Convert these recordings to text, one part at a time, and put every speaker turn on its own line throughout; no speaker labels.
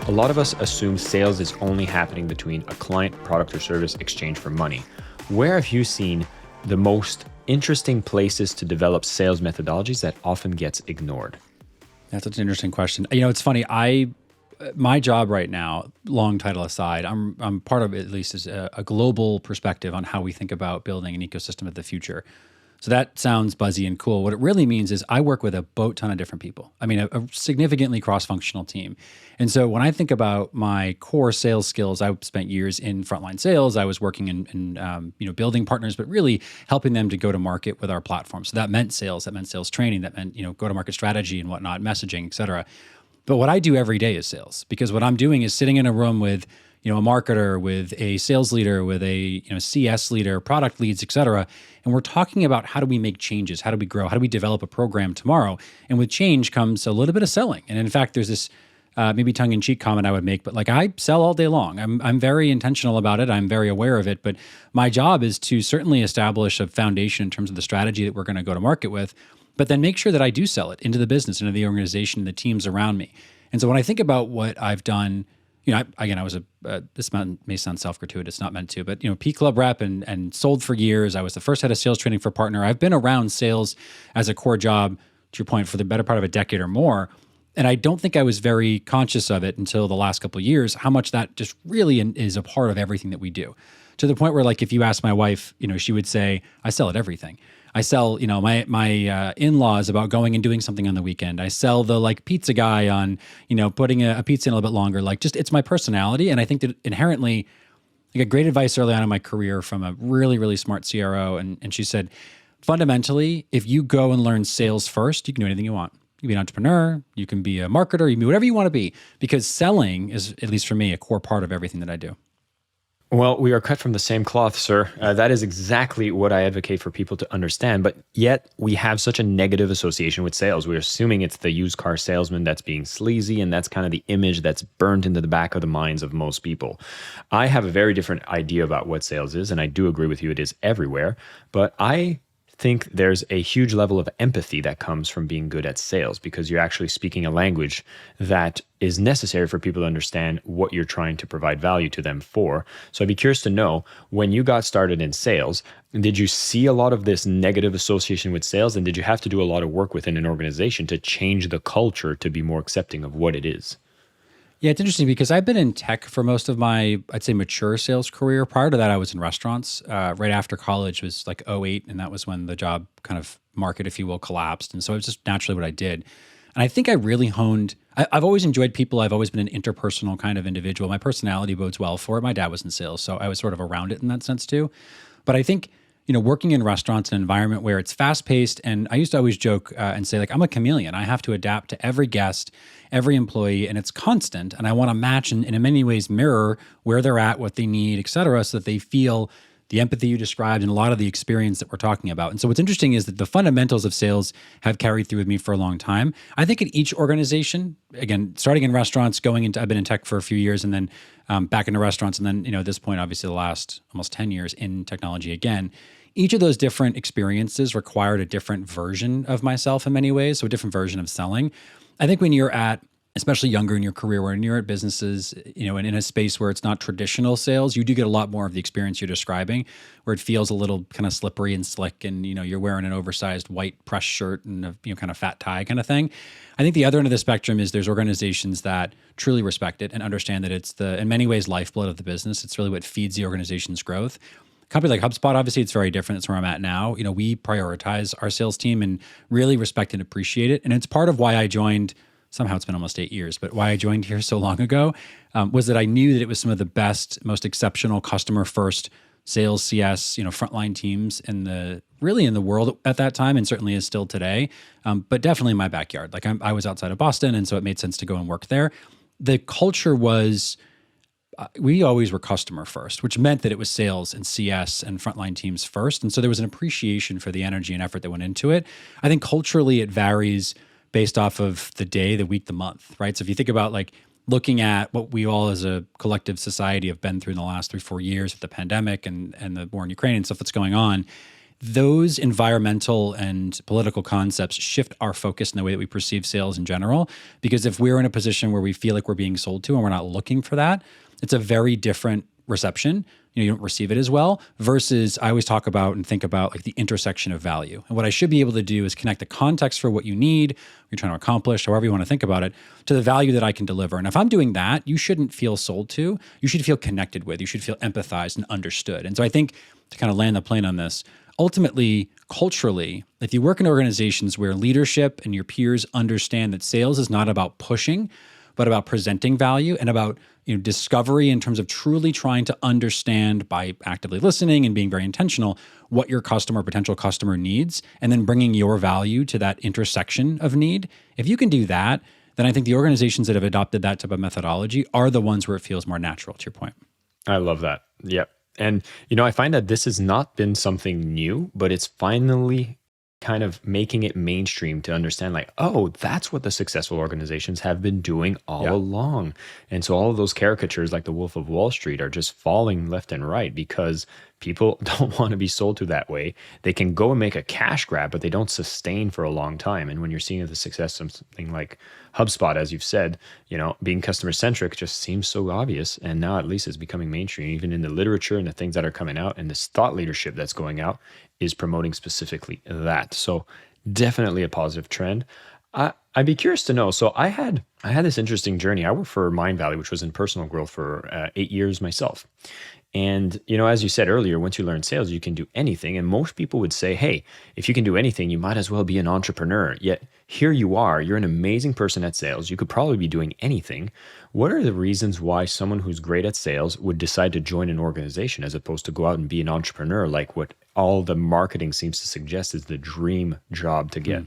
A lot of us assume sales is only happening between a client, product, or service exchange for money. Where have you seen the most interesting places to develop sales methodologies that often gets ignored?
That's such an interesting question. It's funny. My job right now, long title aside, I'm part of it, at least, is a global perspective on how we think about building an ecosystem of the future. So that sounds buzzy and cool. What it really means is I work with a boat ton of different people. I mean, a significantly cross-functional team. And so when I think about my core sales skills, I spent years in frontline sales. I was working in building partners, but really helping them to go to market with our platform. So that meant sales, training, that meant, go-to-market strategy and whatnot, messaging, et cetera. But what I do every day is sales, because what I'm doing is sitting in a room with a marketer, with a sales leader, with a CS leader, product leads, et cetera. And we're talking about how do we make changes? How do we grow? How do we develop a program tomorrow? And with change comes a little bit of selling. And in fact, there's this maybe tongue-in-cheek comment I would make, but I sell all day long. I'm very intentional about it. I'm very aware of it. But my job is to certainly establish a foundation in terms of the strategy that we're going to go to market with, but then make sure that I do sell it into the business, into the organization, the teams around me. And so when I think about what I've done, I was this may sound self-gratuitous, not meant to, but, P Club rep and sold for years. I was the first head of sales training for Partner. I've been around sales as a core job, to your point, for the better part of a decade or more. And I don't think I was very conscious of it until the last couple of years, how much that just really is a part of everything that we do. To the point where, if you ask my wife, she would say, I sell at everything. I sell, my in-laws about going and doing something on the weekend. I sell the pizza guy on, putting a pizza in a little bit longer. It's my personality. And I think that inherently, I got great advice early on in my career from a really, really smart CRO. And she said, fundamentally, if you go and learn sales first, you can do anything you want. You can be an entrepreneur, you can be a marketer, you can be whatever you want to be, because selling is, at least for me, a core part of everything that I do.
Well, we are cut from the same cloth, sir. That is exactly what I advocate for people to understand. But yet we have such a negative association with sales. We're assuming it's the used car salesman that's being sleazy, and that's kind of the image that's burned into the back of the minds of most people. I have a very different idea about what sales is, and I do agree with you, it is everywhere. But I think there's a huge level of empathy that comes from being good at sales, because you're actually speaking a language that is necessary for people to understand what you're trying to provide value to them for. So I'd be curious to know, when you got started in sales, did you see a lot of this negative association with sales, and did you have to do a lot of work within an organization to change the culture to be more accepting of what it is?
Yeah, it's interesting because I've been in tech for most of my, I'd say, mature sales career. Prior to that, I was in restaurants. Right after college was '08, and that was when the job kind of market, if you will, collapsed. And so it was just naturally what I did. And I think I really honed, I've always enjoyed people. I've always been an interpersonal kind of individual. My personality bodes well for it. My dad was in sales, so I was sort of around it in that sense too. But I think, working in restaurants, an environment where it's fast-paced, and I used to always joke and say, I'm a chameleon. I have to adapt to every guest, every employee, and it's constant. And I want to match and in many ways mirror where they're at, what they need, et cetera, so that they feel the empathy you described and a lot of the experience that we're talking about. And so what's interesting is that the fundamentals of sales have carried through with me for a long time. I think in each organization, again, starting in restaurants, I've been in tech for a few years, and then back into restaurants, and then, at this point, obviously the last almost 10 years in technology again. Each of those different experiences required a different version of myself in many ways, so a different version of selling. I think when you're at, especially younger in your career, when you're at businesses, and in a space where it's not traditional sales, you do get a lot more of the experience you're describing, where it feels a little kind of slippery and slick, and you're wearing an oversized white press shirt and a kind of fat tie kind of thing. I think the other end of the spectrum is there's organizations that truly respect it and understand that it's in many ways, lifeblood of the business. It's really what feeds the organization's growth. A company like HubSpot, obviously, it's very different. It's where I'm at now. We prioritize our sales team and really respect and appreciate it. And it's part of why I joined. Somehow it's been almost 8 years, but why I joined here so long ago was that I knew that it was some of the best, most exceptional customer-first sales, CS, frontline teams in the world at that time, and certainly is still today. But definitely in my backyard. I was outside of Boston, and so it made sense to go and work there. The culture was, we always were customer first, which meant that it was sales and CS and frontline teams first. And so there was an appreciation for the energy and effort that went into it. I think culturally it varies based off of the day, the week, the month, right? So if you think about looking at what we all as a collective society have been through in the last 3-4 years with the pandemic and the war in Ukraine and stuff that's going on, those environmental and political concepts shift our focus in the way that we perceive sales in general. Because if we're in a position where we feel like we're being sold to and we're not looking for that, it's a very different reception. You don't receive it as well, versus I always talk about and think about like the intersection of value. And what I should be able to do is connect the context for what you need, you're trying to accomplish, however you want to think about it, to the value that I can deliver. And if I'm doing that, you shouldn't feel sold to. You should feel connected with. You should feel empathized and understood. And so I think, to kind of land the plane on this, ultimately, culturally, if you work in organizations where leadership and your peers understand that sales is not about pushing, but about presenting value and about discovery in terms of truly trying to understand by actively listening and being very intentional what your customer, potential customer needs, and then bringing your value to that intersection of need. If you can do that, then I think the organizations that have adopted that type of methodology are the ones where it feels more natural, to your point.
I love that. Yep. And, I find that this has not been something new, but it's finally kind of making it mainstream to understand like, oh, that's what the successful organizations have been doing all along. And so all of those caricatures like the Wolf of Wall Street are just falling left and right because people don't want to be sold to that way. They can go and make a cash grab, but they don't sustain for a long time. And when you're seeing the success of something like HubSpot, as you've said, being customer centric just seems so obvious. And now at least it's becoming mainstream, even in the literature and the things that are coming out, and this thought leadership that's going out is promoting specifically that. So definitely a positive trend. I'd be curious to know. So I had this interesting journey. I worked for Mindvalley, which was in personal growth for 8 years myself. And, as you said earlier, once you learn sales, you can do anything. And most people would say, hey, if you can do anything, you might as well be an entrepreneur. Yet here you are, you're an amazing person at sales. You could probably be doing anything. What are the reasons why someone who's great at sales would decide to join an organization as opposed to go out and be an entrepreneur, like what all the marketing seems to suggest is the dream job to get?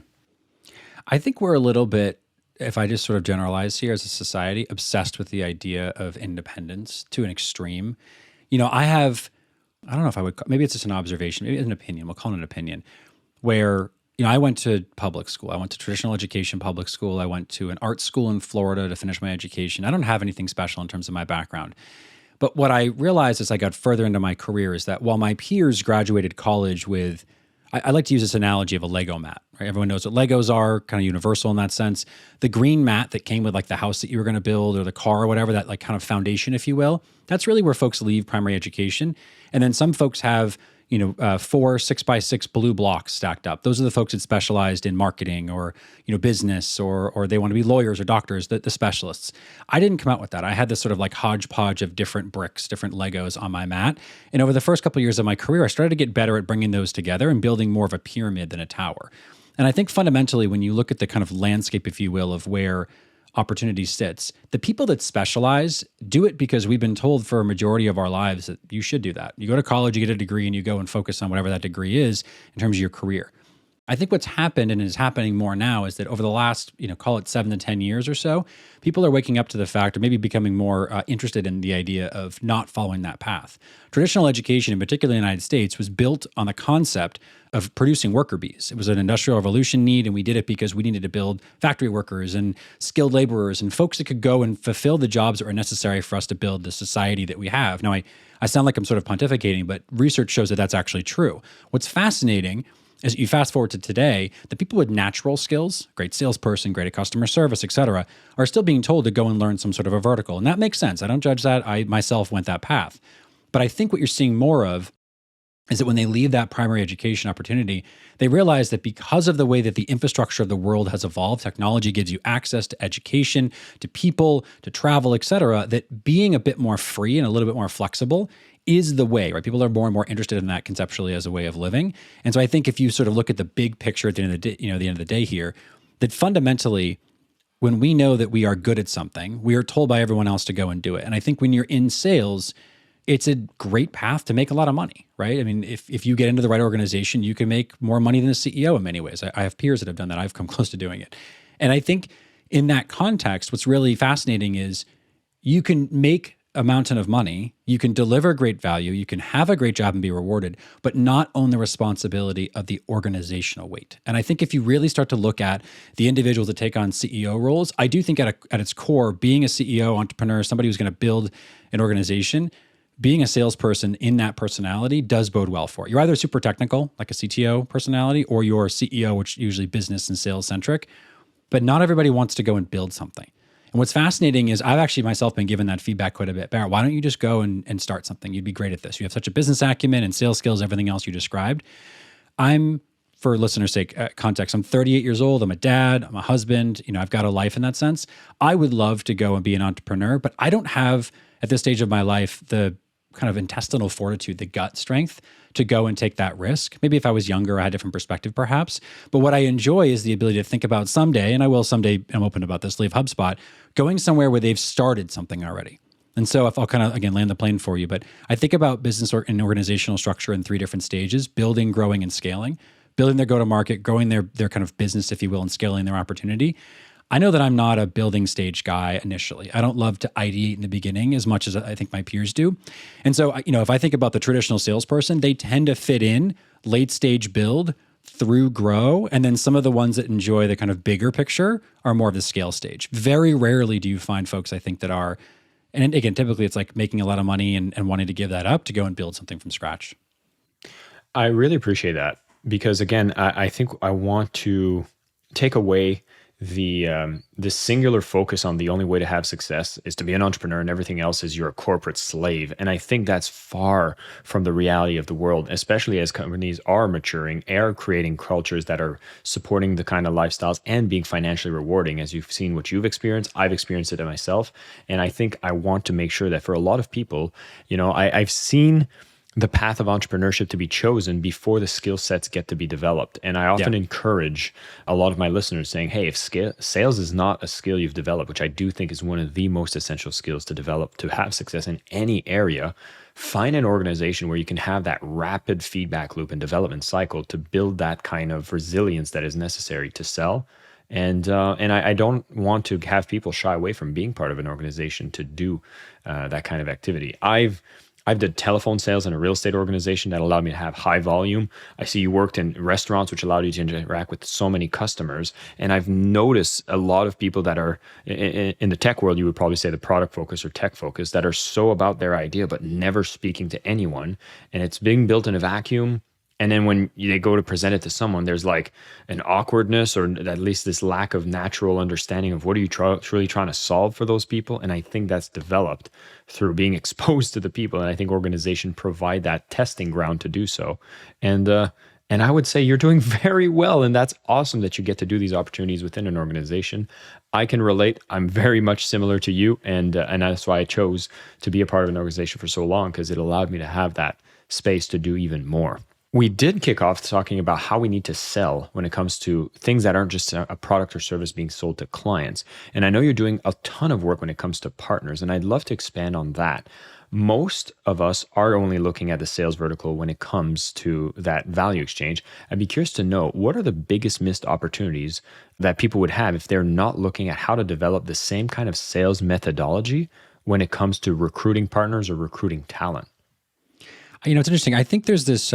I think we're a little bit, if I just sort of generalize here as a society, obsessed with the idea of independence to an extreme. I don't know if I would, maybe it's just an observation, maybe it's an opinion, we'll call it an opinion, where, I went to public school. I went to traditional education public school. I went to an art school in Florida to finish my education. I don't have anything special in terms of my background. But what I realized as I got further into my career is that while my peers graduated college with, I like to use this analogy of a Lego mat, right? Everyone knows what Legos are, kind of universal in that sense. The green mat that came with like the house that you were going to build or the car or whatever, that like kind of foundation, if you will, that's really where folks leave primary education. And then some folks have 4 6x6 blue blocks stacked up. Those are the folks that specialized in marketing or business or they want to be lawyers or doctors, the specialists. I didn't come out with that. I had this sort of like hodgepodge of different bricks, different Legos on my mat. And over the first couple of years of my career, I started to get better at bringing those together and building more of a pyramid than a tower. And I think fundamentally, when you look at the kind of landscape, if you will, of where opportunity sits, the people that specialize do it because we've been told for a majority of our lives that you should do that. You go to college, you get a degree, and you go and focus on whatever that degree is in terms of your career. I think what's happened and is happening more now is that over the last, call it 7 to 10 years or so, people are waking up to the fact or maybe becoming more interested in the idea of not following that path. Traditional education, in particular in the United States, was built on the concept of producing worker bees. It was an industrial revolution need, and we did it because we needed to build factory workers and skilled laborers and folks that could go and fulfill the jobs that were necessary for us to build the society that we have. Now, I sound like I'm sort of pontificating, but research shows that that's actually true. What's fascinating as you fast forward to today, the people with natural skills, great salesperson, great at customer service, et cetera, are still being told to go and learn some sort of a vertical. And that makes sense. I don't judge that. I myself went that path. But I think what you're seeing more of is that when they leave that primary education opportunity, they realize that because of the way that the infrastructure of the world has evolved, technology gives you access to education, to people, to travel, et cetera, that being a bit more free and a little bit more flexible is the way, right? People are more and more interested in that conceptually as a way of living. And so I think if you sort of look at the big picture at the end of the day, the end of the day here, that fundamentally, when we know that we are good at something, we are told by everyone else to go and do it. And I think when you're in sales, it's a great path to make a lot of money, right? I mean, if you get into the right organization, you can make more money than a CEO in many ways. I have peers that have done that. I've come close to doing it. And I think in that context, what's really fascinating is you can make a mountain of money, you can deliver great value, you can have a great job and be rewarded, but not own the responsibility of the organizational weight. And I think if you really start to look at the individuals that take on CEO roles, I do think at its core, being a CEO, entrepreneur, somebody who's going to build an organization, being a salesperson in that personality does bode well for it. You're either super technical, like a CTO personality, or you're CEO, which is usually business and sales centric. But not everybody wants to go and build something. And what's fascinating is I've actually myself been given that feedback quite a bit. Barrett, why don't you just go and start something? You'd be great at this. You have such a business acumen and sales skills, everything else you described. I'm, for listeners' sake, context, I'm 38 years old. I'm a dad. I'm a husband. I've got a life in that sense. I would love to go and be an entrepreneur, but I don't have, at this stage of my life, the kind of intestinal fortitude, the gut strength to go and take that risk. Maybe if I was younger, I had a different perspective perhaps. But what I enjoy is the ability to think about someday, and I will someday, I'm open about this, leave HubSpot, going somewhere where they've started something already. And so if I'll kind of, again, land the plane for you, but I think about business and organizational structure in 3 different stages: building, growing, and scaling. Building their go-to-market, growing their kind of business, if you will, and scaling their opportunity. I know that I'm not a building stage guy initially. I don't love to ideate in the beginning as much as I think my peers do. And so, if I think about the traditional salesperson, they tend to fit in late stage build through grow. And then some of the ones that enjoy the kind of bigger picture are more of the scale stage. Very rarely do you find folks, I think, that are, and again, typically it's like making a lot of money and wanting to give that up to go and build something from scratch.
I really appreciate that because, again, I think I want to take away the singular focus on the only way to have success is to be an entrepreneur and everything else is you're a corporate slave. And I think that's far from the reality of the world, especially as companies are maturing, are creating cultures that are supporting the kind of lifestyles and being financially rewarding. As you've seen what you've experienced, I've experienced it myself. And I think I want to make sure that for a lot of people, I've seen the path of entrepreneurship to be chosen before the skill sets get to be developed. And I often encourage a lot of my listeners saying, hey, if sales is not a skill you've developed, which I do think is one of the most essential skills to develop to have success in any area, find an organization where you can have that rapid feedback loop and development cycle to build that kind of resilience that is necessary to sell. And I don't want to have people shy away from being part of an organization to do that kind of activity. I've did telephone sales in a real estate organization that allowed me to have high volume. I see you worked in restaurants, which allowed you to interact with so many customers. And I've noticed a lot of people that are in the tech world, you would probably say the product focus or tech focus, that are so about their idea, but never speaking to anyone. And it's being built in a vacuum. And then when they go to present it to someone, there's like an awkwardness or at least this lack of natural understanding of what are you truly trying to solve for those people. And I think that's developed through being exposed to the people. And I think organizations provide that testing ground to do so. And I would say you're doing very well. And that's awesome that you get to do these opportunities within an organization. I can relate. I'm very much similar to you. And that's why I chose to be a part of an organization for so long, because it allowed me to have that space to do even more. We did kick off talking about how we need to sell when it comes to things that aren't just a product or service being sold to clients. And I know you're doing a ton of work when it comes to partners, and I'd love to expand on that. Most of us are only looking at the sales vertical when it comes to that value exchange. I'd be curious to know, what are the biggest missed opportunities that people would have if they're not looking at how to develop the same kind of sales methodology when it comes to recruiting partners or recruiting talent?
It's interesting. I think there's this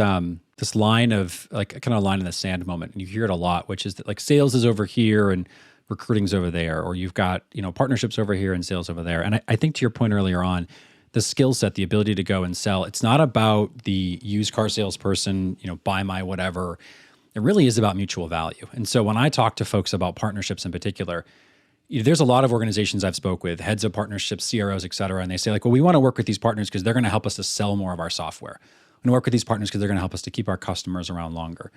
this line of like kind of line in the sand moment, and you hear it a lot, which is that like sales is over here and recruiting's over there, or you've got partnerships over here and sales over there. And I think to your point earlier on, the skill set, the ability to go and sell, it's not about the used car salesperson, buy my whatever. It really is about mutual value. And so when I talk to folks about partnerships in particular, there's a lot of organizations I've spoke with, heads of partnerships, CROs, et cetera, and they say like, well, we want to work with these partners because they're going to help us to sell more of our software. We want to work with these partners because they're going to help us to keep our customers around longer.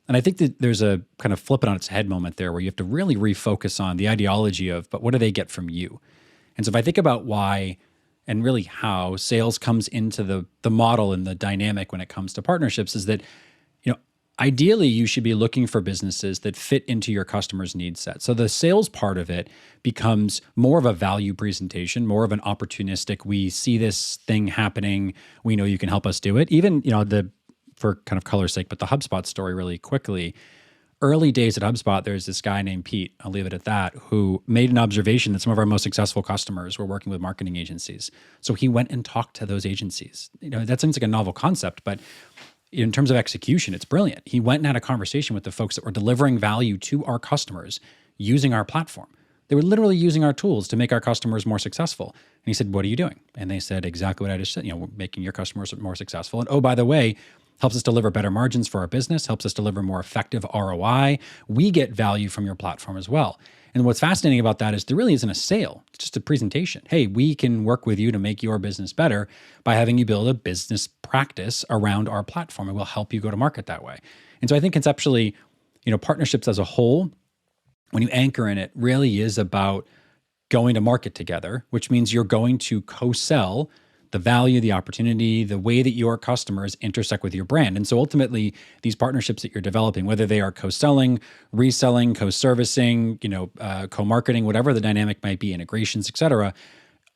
And I think that there's a kind of flip it on its head moment there where you have to really refocus on the ideology of, but what do they get from you? And so if I think about why and really how sales comes into the model and the dynamic when it comes to partnerships is that, ideally, you should be looking for businesses that fit into your customer's need set. So the sales part of it becomes more of a value presentation, more of an opportunistic, we see this thing happening, we know you can help us do it. Even, for kind of color's sake, but the HubSpot story really quickly. Early days at HubSpot, there's this guy named Pete, I'll leave it at that, who made an observation that some of our most successful customers were working with marketing agencies. So he went and talked to those agencies. That seems like a novel concept, but in terms of execution, it's brilliant. He went and had a conversation with the folks that were delivering value to our customers using our platform. They were literally using our tools to make our customers more successful. And he said, what are you doing? And they said exactly what I just said, we're making your customers more successful. And oh, by the way, helps us deliver better margins for our business, helps us deliver more effective ROI. We get value from your platform as well. And what's fascinating about that is there really isn't a sale. It's just a presentation. Hey, we can work with you to make your business better by having you build a business practice around our platform, and we'll help you go to market that way. And so I think conceptually, partnerships as a whole, when you anchor in it, really is about going to market together, which means you're going to co-sell the value, the opportunity, the way that your customers intersect with your brand. And so ultimately, these partnerships that you're developing, whether they are co-selling, reselling, co-servicing, co-marketing, whatever the dynamic might be, integrations, et cetera,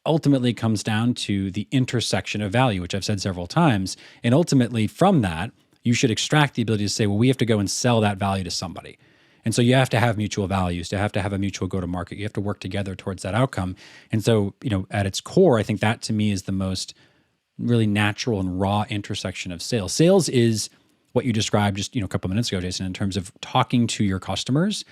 ultimately comes down to the intersection of value, which I've said several times. And ultimately, from that, you should extract the ability to say, well, we have to go and sell that value to somebody. And so you have to have mutual values, to have a mutual go-to-market. You have to work together towards that outcome. And so, at its core, I think that to me is the most really natural and raw intersection of sales. Sales is what you described just, a couple minutes ago, Jason, in terms of talking to your customers.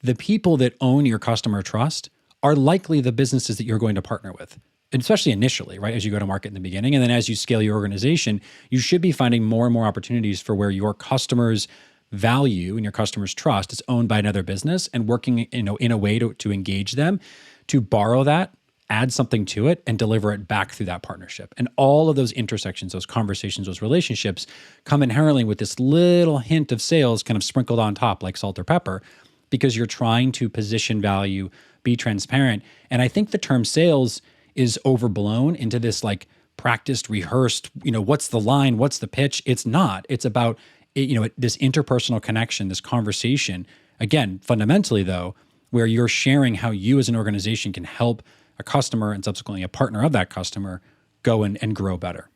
The people that own your customer trust are likely the businesses that you're going to partner with, and especially initially, right? As you go to market in the beginning. And then as you scale your organization, you should be finding more and more opportunities for where your customers' value and your customers' trust is owned by another business, and working in a way to engage them, to borrow that, add something to it, and deliver it back through that partnership. And all of those intersections, those conversations, those relationships come inherently with this little hint of sales kind of sprinkled on top like salt or pepper, because you're trying to position value, be transparent. And I think the term sales is overblown into this like practiced, rehearsed, what's the line, what's the pitch? It's not. It's about this interpersonal connection, this conversation, again, fundamentally though, where you're sharing how you as an organization can help a customer and subsequently a partner of that customer go and grow better.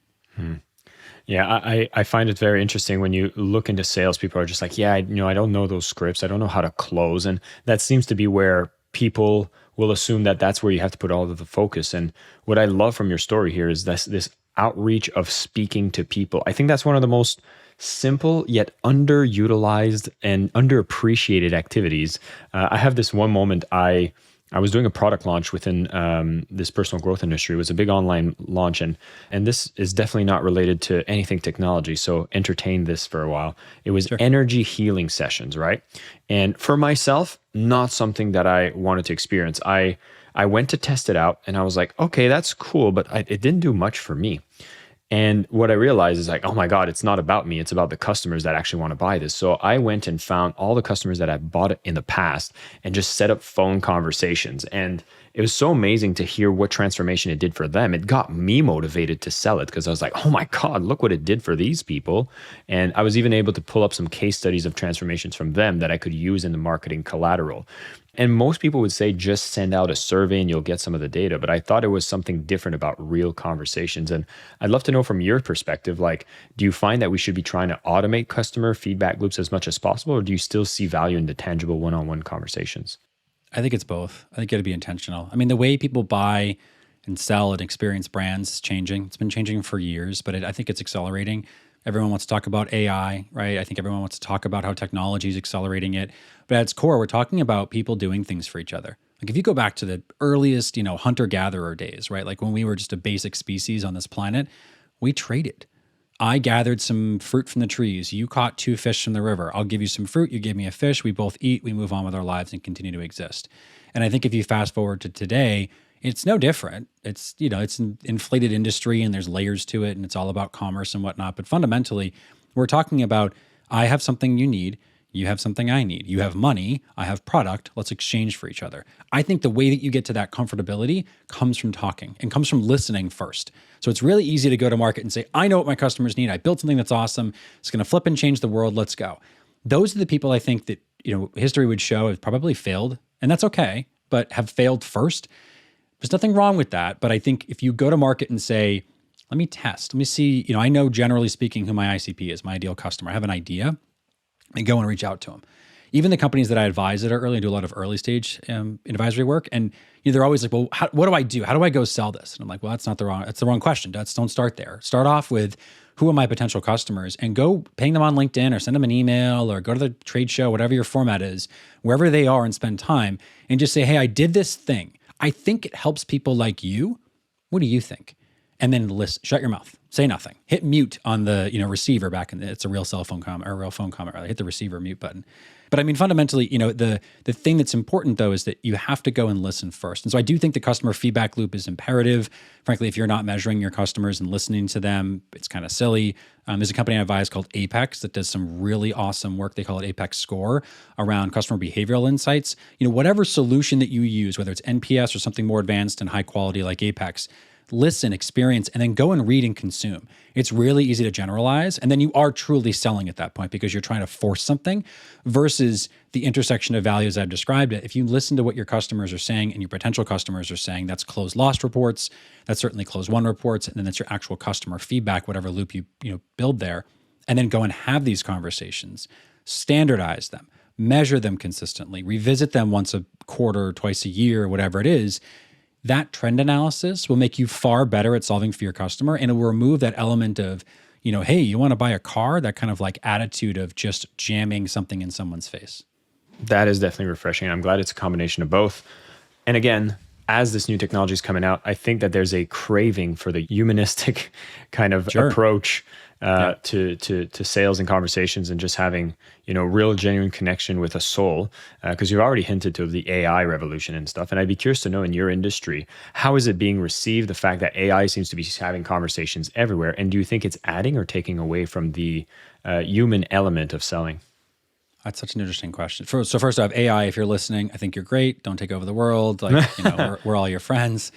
Yeah, I find it very interesting when you look into sales. People are just like, I don't know those scripts. I don't know how to close. And that seems to be where people will assume that that's where you have to put all of the focus. And what I love from your story here is this outreach of speaking to people. I think that's one of the most simple yet underutilized and underappreciated activities. I have this one moment. I was doing a product launch within this personal growth industry. It was a big online launch, and this is definitely not related to anything technology, so entertain this for a while. It was energy healing sessions, right? And for myself, not something that I wanted to experience. I went to test it out, and I was like, okay, that's cool, but it didn't do much for me. And what I realized is like, oh my God, it's not about me. It's about the customers that actually want to buy this. So I went and found all the customers that had bought it in the past and just set up phone conversations. And it was so amazing to hear what transformation it did for them. It got me motivated to sell it because I was like, oh my God, look what it did for these people. And I was even able to pull up some case studies of transformations from them that I could use in the marketing collateral. And most people would say just send out a survey and you'll get some of the data. But I thought it was something different about real conversations. And I'd love to know from your perspective, like, do you find that we should be trying to automate customer feedback loops as much as possible? Or do you still see value in the tangible one-on-one conversations?
I think it's both. I think you got to be intentional. I mean, the way people buy and sell and experience brands is changing. It's been changing for years, but I think it's accelerating. Everyone wants to talk about AI, right? I think everyone wants to talk about how technology is accelerating it. But at its core, we're talking about people doing things for each other. Like if you go back to the earliest, hunter-gatherer days, right? Like when we were just a basic species on this planet, we traded. I gathered some fruit from the trees. You caught 2 fish from the river. I'll give you some fruit. You give me a fish. We both eat. We move on with our lives and continue to exist. And I think if you fast forward to today, it's no different. It's, it's an inflated industry and there's layers to it and it's all about commerce and whatnot. But fundamentally, we're talking about, I have something you need. You have something I need. You have money. I have product. Let's exchange for each other. I think the way that you get to that comfortability comes from talking and comes from listening first. So it's really easy to go to market and say, I know what my customers need. I built something that's awesome. It's going to flip and change the world. Let's go. Those are the people I think that, history would show have probably failed, and that's okay, but have failed first. There's nothing wrong with that. But I think if you go to market and say, let me test, let me see, I know generally speaking who my ICP is, my ideal customer. I have an idea. And go and reach out to them. Even the companies that I advise that are early, I do a lot of early stage advisory work. And they're always like, well, what do I do? How do I go sell this? And I'm like, well, that's the wrong question. Don't start there. Start off with, who are my potential customers, and go ping them on LinkedIn or send them an email or go to the trade show, whatever your format is, wherever they are, and spend time and just say, hey, I did this thing. I think it helps people like you. What do you think? And then listen, shut your mouth, say nothing, hit mute on the receiver back in it's a real cell phone comment or a real phone comment, rather. Hit the receiver mute button. But I mean, fundamentally, the thing that's important though is that you have to go and listen first. And so I do think the customer feedback loop is imperative. Frankly, if you're not measuring your customers and listening to them, it's kind of silly. There's a company I advise called Apex that does some really awesome work. They call it Apex Score around customer behavioral insights. Whatever solution that you use, whether it's NPS or something more advanced and high quality like Apex, listen, experience, and then go and read and consume. It's really easy to generalize. And then you are truly selling at that point because you're trying to force something versus the intersection of values I've described it. If you listen to what your customers are saying and your potential customers are saying, that's closed lost reports, that's certainly closed won reports, and then that's your actual customer feedback, whatever loop you build there, and then go and have these conversations, standardize them, measure them consistently, revisit them once a quarter, twice a year, whatever it is. That trend analysis will make you far better at solving for your customer, and it will remove that element of, hey, you want to buy a car? That kind of like attitude of just jamming something in someone's face.
That is definitely refreshing. I'm glad it's a combination of both. And again, as this new technology is coming out, I think that there's a craving for the humanistic kind of approach to sales and conversations, and just having real genuine connection with a soul, because you've already hinted to the AI revolution and stuff. And I'd be curious to know, in your industry, how is it being received, the fact that AI seems to be having conversations everywhere? And do you think it's adding or taking away from the human element of selling?
That's such an interesting question. So first off, AI, if you're listening, I think you're great. Don't take over the world. We're all your friends.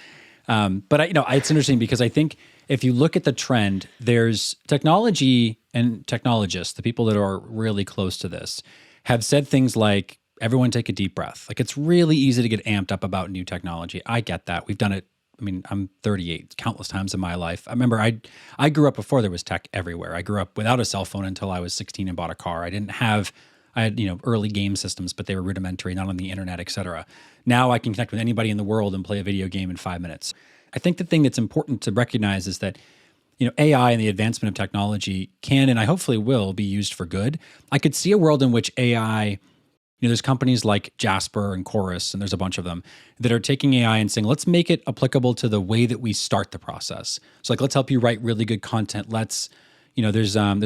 But it's interesting because I think if you look at the trend, there's technology and technologists, the people that are really close to this, have said things like, everyone take a deep breath. Like, it's really easy to get amped up about new technology. I get that. We've done it. I mean, I'm 38, countless times in my life. I remember I grew up before there was tech everywhere. I grew up without a cell phone until I was 16 and bought a car. I had early game systems, but they were rudimentary, not on the internet, et cetera. Now I can connect with anybody in the world and play a video game in 5 minutes. I think the thing that's important to recognize is that AI and the advancement of technology can, and I hopefully will, be used for good. I could see a world in which AI, there's companies like Jasper and Chorus, and there's a bunch of them, that are taking AI and saying, let's make it applicable to the way that we start the process. So let's help you write really good content. There's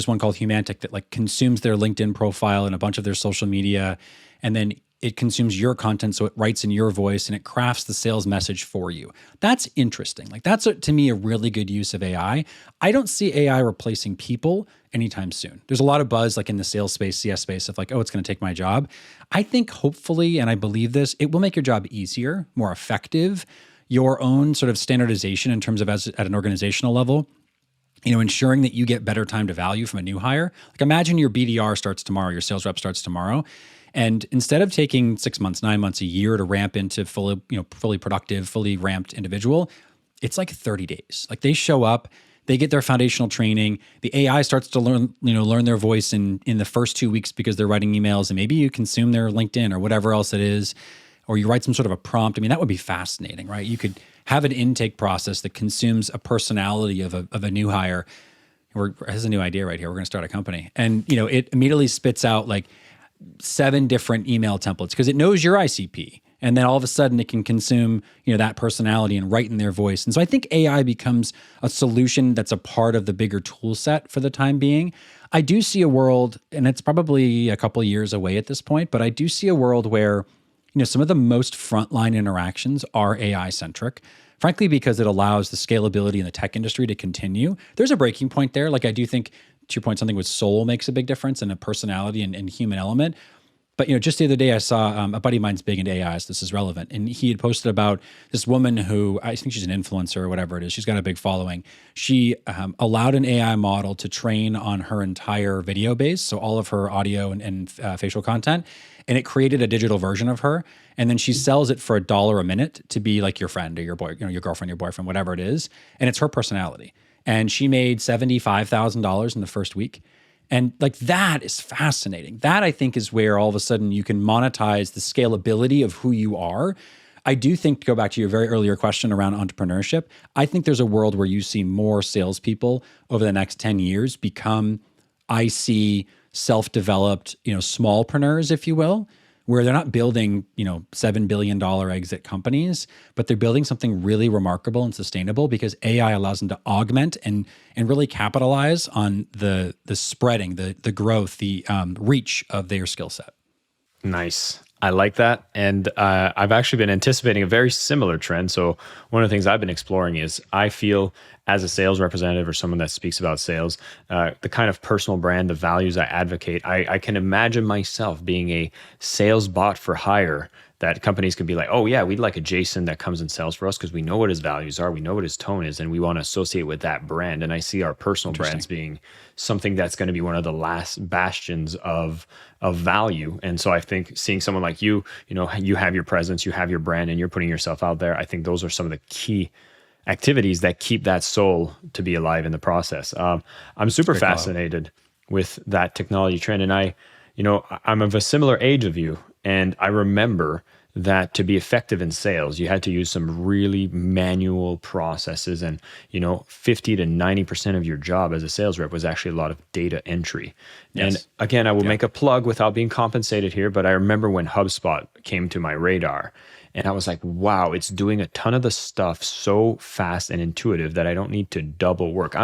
one called Humantic that consumes their LinkedIn profile and a bunch of their social media, and then it consumes your content, so it writes in your voice and it crafts the sales message for you. That's interesting. That's to me a really good use of AI. I don't see AI replacing people anytime soon. There's a lot of buzz in the sales space, CS space of it's going to take my job. I think hopefully, and I believe this, it will make your job easier, more effective, your own sort of standardization in terms of at an organizational level. Ensuring that you get better time to value from a new hire. Imagine your BDR starts tomorrow, your sales rep starts tomorrow. And instead of taking 6 months, 9 months, a year to ramp into fully productive, fully ramped individual, it's 30 days. They show up, they get their foundational training. The AI starts to learn their voice in the first 2 weeks because they're writing emails, and maybe you consume their LinkedIn or whatever else it is, or you write some sort of a prompt. I mean, that would be fascinating, right? You could have an intake process that consumes a personality of a new hire. Has a new idea right here. We're going to start a company. And, it immediately spits out 7 different email templates because it knows your ICP. And then all of a sudden it can consume, that personality and write in their voice. And so I think AI becomes a solution that's a part of the bigger tool set for the time being. I do see a world, and it's probably a couple years away at this point, but I do see a world where some of the most frontline interactions are AI-centric, frankly, because it allows the scalability in the tech industry to continue. There's a breaking point there. I do think, to your point, something with soul makes a big difference, and a personality and human element. But, just the other day I saw a buddy of mine's big into AI, so this is relevant. And he had posted about this woman who, I think she's an influencer or whatever it is. She's got a big following. She allowed an AI model to train on her entire video base, so all of her audio and facial content. And it created a digital version of her. And then she sells it for $1 a minute to be your friend or your boy, your girlfriend, your boyfriend, whatever it is. And it's her personality. And she made $75,000 in the first week. And that is fascinating. That, I think, is where all of a sudden you can monetize the scalability of who you are. I do think, to go back to your very earlier question around entrepreneurship, I think there's a world where you see more salespeople over the next 10 years become, I see, self-developed, smallpreneurs, if you will, where they're not building, $7 billion exit companies, but they're building something really remarkable and sustainable because AI allows them to augment and really capitalize on the spreading, the growth, the reach of their skill set.
Nice. I like that. And I've actually been anticipating a very similar trend. So one of the things I've been exploring is I feel as a sales representative or someone that speaks about sales, the kind of personal brand, the values I advocate, I can imagine myself being a sales bot for hire that companies can be like, oh yeah, we'd like a Jason that comes and sells for us because we know what his values are, we know what his tone is, and we want to associate with that brand. And I see our personal brands being something that's going to be one of the last bastions of value. And so I think seeing someone like you have your presence, you have your brand, and you're putting yourself out there. I think those are some of the key activities that keep that soul to be alive in the process. I'm super fascinated with that technology trend. And I'm of a similar age of you. And I remember that to be effective in sales, you had to use some really manual processes. And, 50 to 90% of your job as a sales rep was actually a lot of data entry. Yes. And again, I will make a plug without being compensated here, but I remember when HubSpot came to my radar. And I was like, wow, it's doing a ton of the stuff so fast and intuitive that I don't need to double work.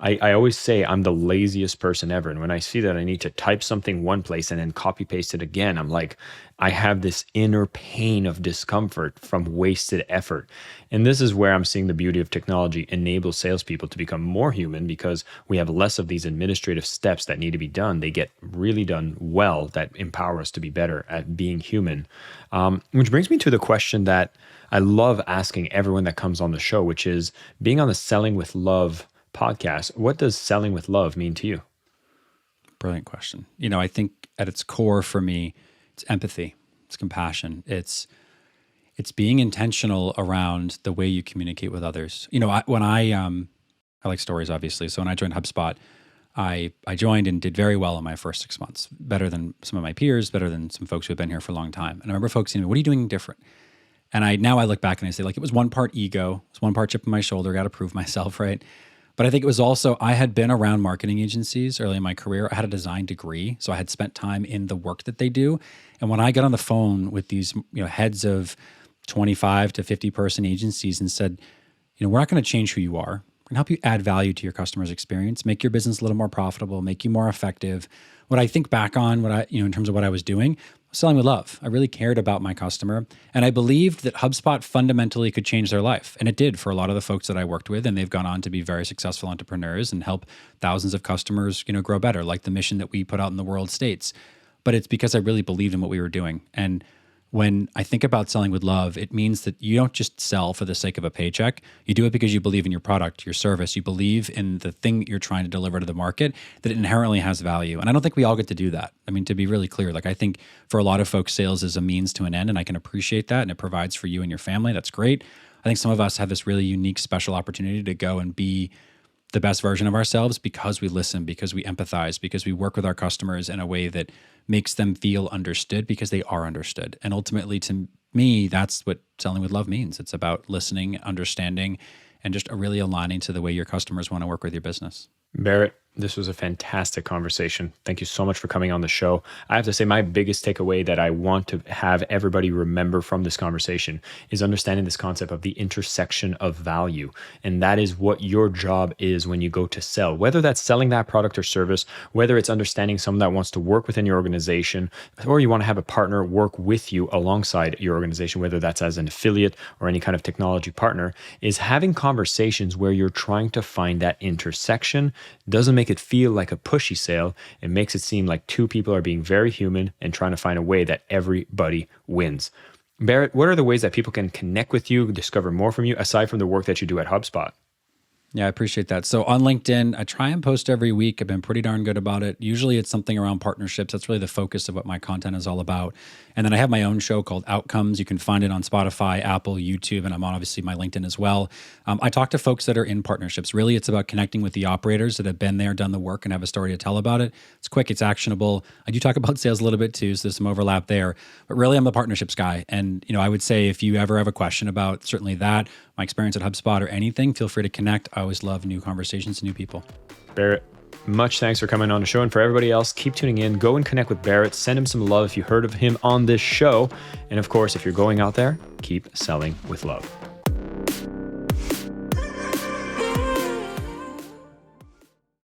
I always say I'm the laziest person ever. And when I see that I need to type something one place and then copy paste it again, I'm like, I have this inner pain of discomfort from wasted effort. And this is where I'm seeing the beauty of technology enable salespeople to become more human because we have less of these administrative steps that need to be done. They get really done well that empower us to be better at being human. Which brings me to the question that I love asking everyone that comes on the show, which is being on the Selling with Love podcast. What does selling with love mean to you?
Brilliant question. I think at its core for me, it's empathy, it's compassion, it's being intentional around the way you communicate with others. I like stories, obviously. So when I joined HubSpot, I joined and did very well in my first 6 months, better than some of my peers, better than some folks who have been here for a long time. And I remember folks saying, what are you doing different? And now I look back and I say, it was one part ego, it was one part chip on my shoulder, got to prove myself, right? But I think it was also, I had been around marketing agencies early in my career. I had a design degree, so I had spent time in the work that they do. And when I got on the phone with these heads of 25 to 50 person agencies and said, we're not going to change who you are. We're going to help you add value to your customer's experience, make your business a little more profitable, make you more effective. What I think back on, in terms of what I was doing, selling with love. I really cared about my customer. And I believed that HubSpot fundamentally could change their life. And it did for a lot of the folks that I worked with. And they've gone on to be very successful entrepreneurs and help thousands of customers, grow better, like the mission that we put out in the world states. But it's because I really believed in what we were doing. And when I think about selling with love, it means that you don't just sell for the sake of a paycheck. You do it because you believe in your product, your service. You believe in the thing that you're trying to deliver to the market, that it inherently has value. And I don't think we all get to do that. I mean, to be really clear, I think for a lot of folks, sales is a means to an end, and I can appreciate that, and it provides for you and your family. That's great. I think some of us have this really unique, special opportunity to go and be the best version of ourselves because we listen, because we empathize, because we work with our customers in a way that makes them feel understood because they are understood. And ultimately, to me, that's what selling with love means. It's about listening, understanding, and just really aligning to the way your customers want to work with your business.
Barrett, this was a fantastic conversation. Thank you so much for coming on the show. I have to say my biggest takeaway that I want to have everybody remember from this conversation is understanding this concept of the intersection of value. And that is what your job is when you go to sell, whether that's selling that product or service, whether it's understanding someone that wants to work within your organization, or you want to have a partner work with you alongside your organization, whether that's as an affiliate or any kind of technology partner, is having conversations where you're trying to find that intersection. Doesn't make it feel like a pushy sale. It makes it seem like two people are being very human and trying to find a way that everybody wins. Barrett, what are the ways that people can connect with you, discover more from you, aside from the work that you do at HubSpot?
Yeah, I appreciate that. So on LinkedIn, I try and post every week. I've been pretty darn good about it. Usually it's something around partnerships. That's really the focus of what my content is all about. And then I have my own show called Outcomes. You can find it on Spotify, Apple, YouTube, and I'm on obviously my LinkedIn as well. I talk to folks that are in partnerships. Really, it's about connecting with the operators that have been there, done the work, and have a story to tell about it. It's quick, it's actionable. I do talk about sales a little bit too, so there's some overlap there. But really, I'm the partnerships guy. And I would say if you ever have a question about certainly that, my experience at HubSpot or anything, feel free to connect. I always love new conversations and new people.
Barrett, much thanks for coming on the show. And for everybody else, keep tuning in. Go and connect with Barrett. Send him some love if you heard of him on this show. And of course, if you're going out there, keep selling with love.